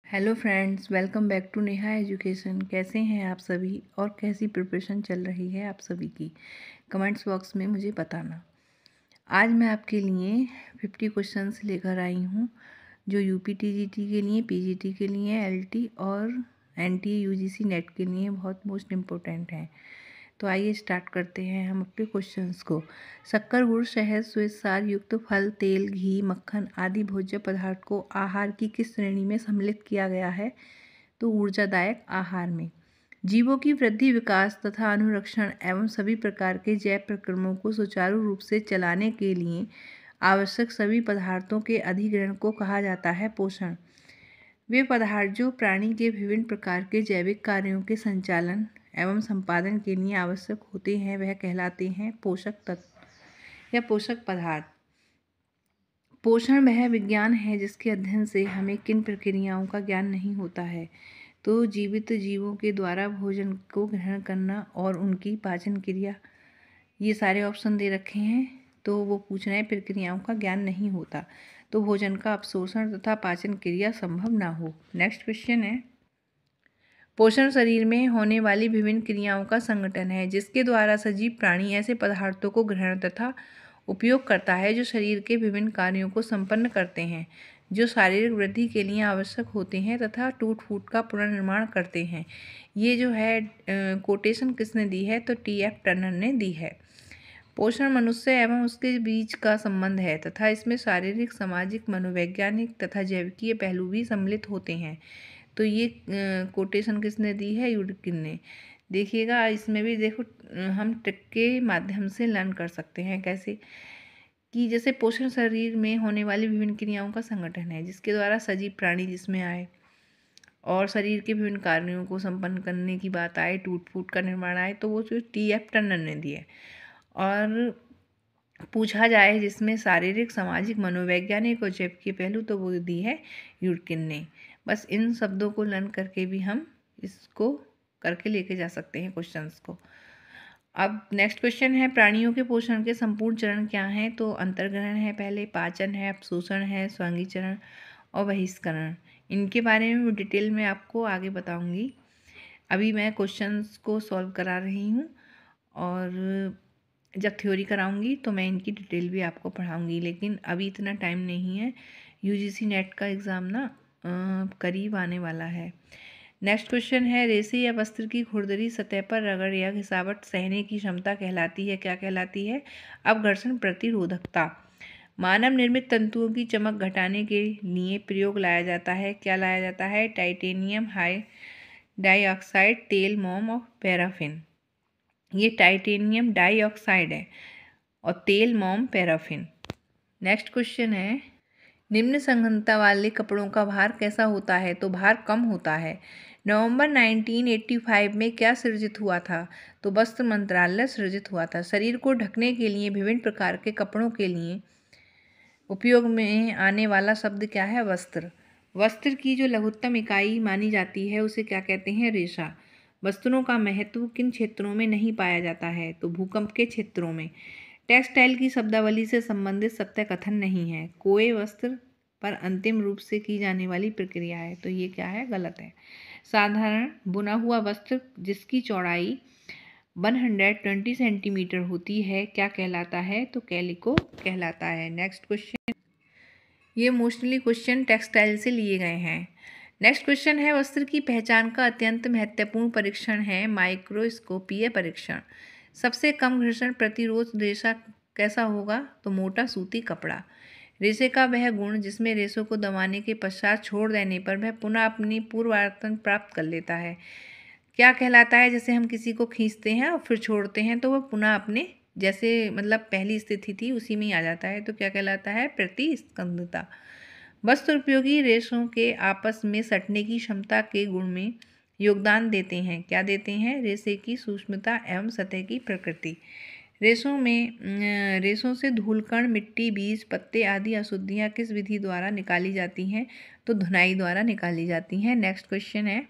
Hello friends, welcome back to Neha education. कैसे हैं आप सभी और कैसी प्रिपरेशन चल रही है आप सभी की, कमेंट्स बॉक्स में मुझे बताना। आज मैं आपके लिए 50 क्वेश्चंस लेकर आई हूँ जो यूपी टीजीटी के लिए, पीजीटी के लिए, एलटी और एनटीए यूजीसी नेट के लिए बहुत मोस्ट इम्पोर्टेंट हैं। तो आइए स्टार्ट करते हैं हम अपने क्वेश्चंस को। शक्कर, गुड़, शहद, श्वेत सार युक्त फल, तेल, घी, मक्खन आदि भोज्य पदार्थ को आहार की किस श्रेणी में सम्मिलित किया गया है? तो ऊर्जादायक आहार में। जीवों की वृद्धि, विकास तथा अनुरक्षण एवं सभी प्रकार के जैव प्रक्रमों को सुचारू रूप से चलाने के लिए आवश्यक सभी पदार्थों के अधिग्रहण को कहा जाता है पोषण। वे पदार्थ जो प्राणी के विभिन्न प्रकार के जैविक कार्यों के संचालन एवं संपादन के लिए आवश्यक होते हैं वह कहलाते हैं पोषक तत्व या पोषक पदार्थ। पोषण वह विज्ञान है जिसके अध्ययन से हमें किन प्रक्रियाओं का ज्ञान नहीं होता है। तो जीवित जीवों के द्वारा भोजन को ग्रहण करना और उनकी पाचन क्रिया, ये सारे ऑप्शन दे रखे हैं। तो वो पूछ रहे हैं प्रक्रियाओं का ज्ञान नहीं होता तो भोजन का अवशोषण तथा पाचन क्रिया संभव ना हो। नेक्स्ट क्वेश्चन है, पोषण शरीर में होने वाली विभिन्न क्रियाओं का संगठन है जिसके द्वारा सजीव प्राणी ऐसे पदार्थों को ग्रहण तथा उपयोग करता है जो शरीर के विभिन्न कार्यों को संपन्न करते हैं, जो शारीरिक वृद्धि के लिए आवश्यक होते हैं तथा टूट फूट का पुनर्निर्माण करते हैं। ये जो है कोटेशन किसने दी है? तो टी.एफ. टर्नर ने दी है। पोषण मनुष्य एवं उसके बीच का संबंध है तथा इसमें शारीरिक, सामाजिक, मनोवैज्ञानिक तथा जैविकीय पहलू भी सम्मिलित होते हैं। तो ये कोटेशन किसने दी है? यूडकिन ने। देखिएगा इसमें भी देखो हम ट्रिक के माध्यम से लर्न कर सकते हैं। कैसे? कि जैसे पोषण शरीर में होने वाली विभिन्न क्रियाओं का संगठन है जिसके द्वारा सजीव प्राणी जिसमें आए और शरीर के विभिन्न कार्यों को संपन्न करने की बात आए, टूट फूट का निर्माण आए, तो वो जो टी.एफ. टर्नर ने दी है। और पूछा जाए जिसमें शारीरिक, सामाजिक, मनोवैज्ञानिक और जैविकीय पहलू, तो वो दी है यूडकिन ने। बस इन शब्दों को लर्न करके भी हम इसको करके लेके जा सकते हैं क्वेश्चंस को। अब नेक्स्ट क्वेश्चन है, प्राणियों के पोषण के संपूर्ण चरण क्या हैं? तो अंतर्ग्रहण है, पहले पाचन है, अवशोषण है, स्वांगीचरण और बहिष्करण। इनके बारे में डिटेल में आपको आगे बताऊंगी। अभी मैं क्वेश्चंस को सॉल्व करा रही हूँ और जब थ्योरी कराऊंगी तो मैं इनकी डिटेल भी आपको पढ़ाऊंगी, लेकिन अभी इतना टाइम नहीं है। यूजीसी नेट का एग्ज़ाम ना करीब आने वाला है। नेक्स्ट क्वेश्चन है, रेशे या वस्त्र की खुरदरी सतह पर रगड़ या घिसावट सहने की क्षमता कहलाती है, क्या कहलाती है? अपघर्षण प्रतिरोधकता। मानव निर्मित तंतुओं की चमक घटाने के लिए प्रयोग लाया जाता है, क्या लाया जाता है? टाइटेनियम हाई डाइऑक्साइड, तेल, मोम और पैराफिन। ये टाइटेनियम डाइऑक्साइड है और तेल, मोम, पैराफिन। नेक्स्ट क्वेश्चन है, निम्न सघनता वाले कपड़ों का भार कैसा होता है? तो भार कम होता है। नवंबर 1985 में क्या सृजित हुआ था? तो वस्त्र मंत्रालय सृजित हुआ था। शरीर को ढकने के लिए विभिन्न प्रकार के कपड़ों के लिए उपयोग में आने वाला शब्द क्या है? वस्त्र। वस्त्र की जो लघुत्तम इकाई मानी जाती है उसे क्या कहते हैं? रेशा। वस्त्रों का महत्व किन क्षेत्रों में नहीं पाया जाता है? तो भूकंप के क्षेत्रों में। टेक्सटाइल की शब्दावली से संबंधित सत्य कथन नहीं है। कोए वस्त्र पर अंतिम रूप से की जाने वाली प्रक्रिया है, तो ये क्या है? गलत है। साधारण बुना हुआ वस्त्र जिसकी चौड़ाई 120 सेंटीमीटर होती है क्या कहलाता है? तो कैलिको कहलाता है। नेक्स्ट क्वेश्चन, ये मोस्टली क्वेश्चन टेक्सटाइल से लिए गए हैं। नेक्स्ट क्वेश्चन है, वस्त्र की पहचान का अत्यंत महत्वपूर्ण परीक्षण है माइक्रोस्कोपीय परीक्षण। सबसे कम घर्षण प्रतिरोध रेशा कैसा होगा? तो मोटा सूती कपड़ा। रेशे का वह गुण जिसमें रेशों को दबाने के पश्चात छोड़ देने पर वह पुनः अपनी पूर्वावर्तन प्राप्त कर लेता है, क्या कहलाता है? जैसे हम किसी को खींचते हैं और फिर छोड़ते हैं तो वह पुनः अपने जैसे मतलब पहली स्थिति थी उसी में ही आ जाता है, तो क्या कहलाता है? प्रतिस्कंदता। वस्त्र उपयोगी रेशों के आपस में सटने की क्षमता के गुण में योगदान देते हैं, क्या देते हैं? रेशे की सूक्ष्मता एवं सतह की प्रकृति। रेशों से धूलकण, मिट्टी, बीज, पत्ते आदि अशुद्धियाँ किस विधि द्वारा निकाली जाती हैं? तो धुनाई द्वारा निकाली जाती हैं। नेक्स्ट क्वेश्चन है,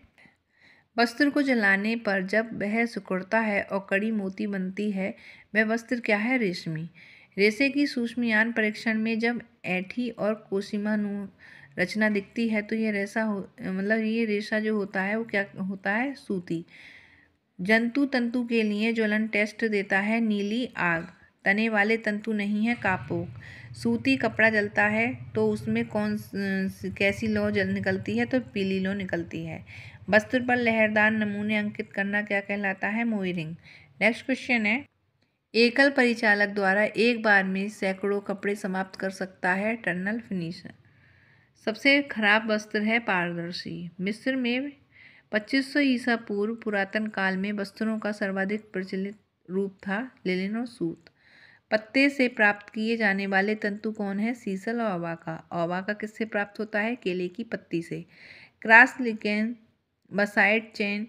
वस्त्र को जलाने पर जब वह सिकुड़ता है और कड़ी मोती बनती है वह वस्त्र क्या है? रेशमी। रेशे की सूक्ष्मयान परीक्षण में जब ऐंठी और रचना दिखती है तो ये रेशा मतलब ये रेशा जो होता है वो क्या होता है, सूती। जंतु तंतु के लिए ज्वलन टेस्ट देता है नीली आग, तने वाले तंतु नहीं है कापोक। सूती कपड़ा जलता है तो उसमें कैसी लौ जल निकलती है, तो पीली लौ निकलती है। वस्त्र पर लहरदार नमूने अंकित करना क्या कहलाता है, मोयरिंग। नेक्स्ट क्वेश्चन है, एकल परिचालक द्वारा एक बार में सैकड़ों कपड़े समाप्त कर सकता है टनल फिनिशर। सबसे खराब वस्त्र है पारदर्शी। मिस्र में 2500 ईसा पूर्व पुरातन काल में वस्त्रों का सर्वाधिक प्रचलित रूप था लिनन और सूत। पत्ते से प्राप्त किए जाने वाले तंतु कौन है, सीसल और अवाका। अवाका किससे प्राप्त होता है, केले की पत्ती से। क्रॉस लिगेंड बसाइड चेन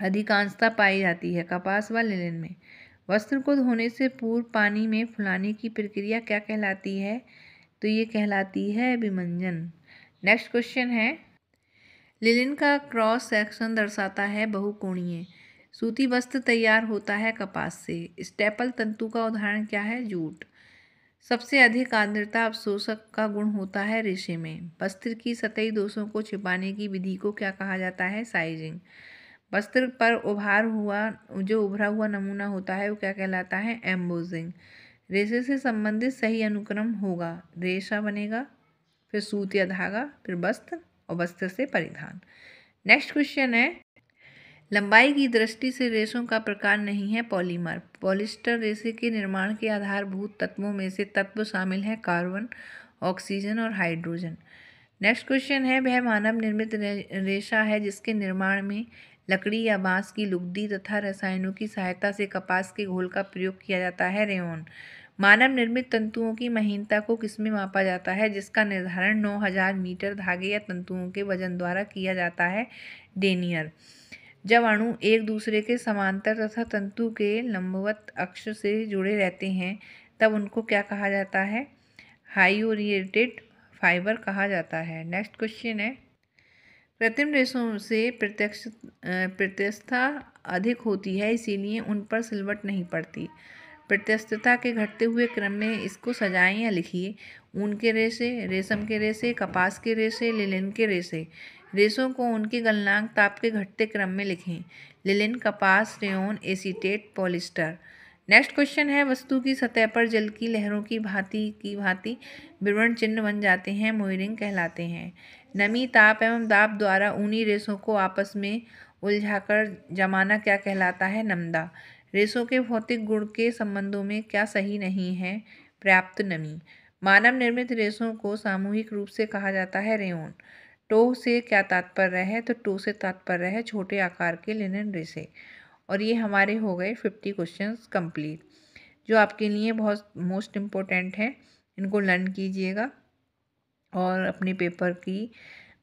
अधिकांशता पाई जाती है कपास व लिनन में। वस्त्र को धोने से पूर्व पानी में फुलाने की प्रक्रिया क्या कहलाती है, तो ये कहलाती है विमंजन। नेक्स्ट क्वेश्चन है, लिनन का क्रॉस सेक्शन दर्शाता है बहुकोणीय। सूती वस्त्र तैयार होता है कपास से। स्टेपल तंतु का उदाहरण क्या है, जूट। सबसे अधिक आर्द्रता अवशोषक का गुण होता है रेशे में। वस्त्र की सतही दोषों को छिपाने की विधि को क्या कहा जाता है, साइजिंग। वस्त्र पर उभरा हुआ नमूना होता है वो क्या कहलाता है, एम्बोजिंग। रेशे से संबंधित सही अनुक्रम होगा, रेशा बनेगा, फिर सूत या धागा, फिर वस्त्र, और वस्त्र से परिधान। नेक्स्ट क्वेश्चन है, लंबाई की दृष्टि से रेशों का प्रकार नहीं है पॉलीमर। पॉलिस्टर रेशे के निर्माण के आधारभूत तत्वों में से तत्व शामिल हैं कार्बन, ऑक्सीजन और हाइड्रोजन। नेक्स्ट क्वेश्चन है, वह मानव निर्मित रेशा है जिसके निर्माण में लकड़ी या बांस की लुगदी तथा रसायनों की सहायता से कपास के घोल का प्रयोग किया जाता है, रेयॉन। मानव निर्मित तंतुओं की महीनता को किसमें मापा जाता है, जिसका निर्धारण 9000 मीटर धागे या तंतुओं के वजन द्वारा किया जाता है, डेनियर। जब अणु एक दूसरे के समांतर तथा तंतु के लंबवत अक्ष से जुड़े रहते हैं तब उनको क्या कहा जाता है, हाई ओरिएंटेड फाइबर कहा जाता है। नेक्स्ट क्वेश्चन है, कृत्रिम रेशों से प्रत्यक्षता अधिक होती है इसीलिए उन पर सिलवट नहीं पड़ती। प्रत्यक्षता के घटते हुए क्रम में इसको सजाएं या लिखिए। ऊन के रेशे, रेशम के रेशे, कपास के रेशे, लिनन के रेशे। रेशों को उनके गलनांक ताप के घटते क्रम में लिखें, लिनन, कपास, rayon, acetate, polyester. Next question है, वस्तु की सतह पर जल की लहरों की भांति विवरण चिन्ह बन जाते हैं, मोयरिंग कहलाते हैं। नमी, ताप एवं दाब द्वारा ऊनी रेशों को आपस में उलझाकर जमाना क्या कहलाता है, नमदा। रेशों के भौतिक गुण के संबंधों में क्या सही नहीं है, पर्याप्त नमी। मानव निर्मित रेशों को सामूहिक रूप से कहा जाता है, रेयॉन। टो से क्या तात्पर्य है, तो टो से तात्पर्य है छोटे आकार के लिनन रेशे। और ये हमारे हो गए 50 क्वेश्चंस कंप्लीट, जो आपके लिए बहुत मोस्ट इम्पोर्टेंट है। इनको लर्न कीजिएगा और अपने पेपर की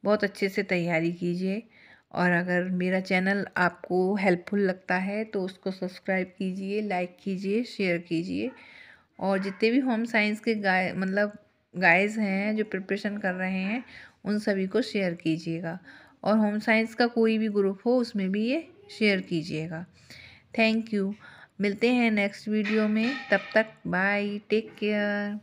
बहुत अच्छे से तैयारी कीजिए। और अगर मेरा चैनल आपको हेल्पफुल लगता है तो उसको सब्सक्राइब कीजिए, लाइक कीजिए, शेयर कीजिए। और जितने भी होम साइंस के गाइज हैं जो प्रिपरेशन कर रहे हैं उन सभी को शेयर कीजिएगा। और होम साइंस का कोई भी ग्रुप हो उसमें भी ये शेयर कीजिएगा। Thank you. मिलते हैं नेक्स्ट वीडियो में, तब तक बाय, टेक केयर।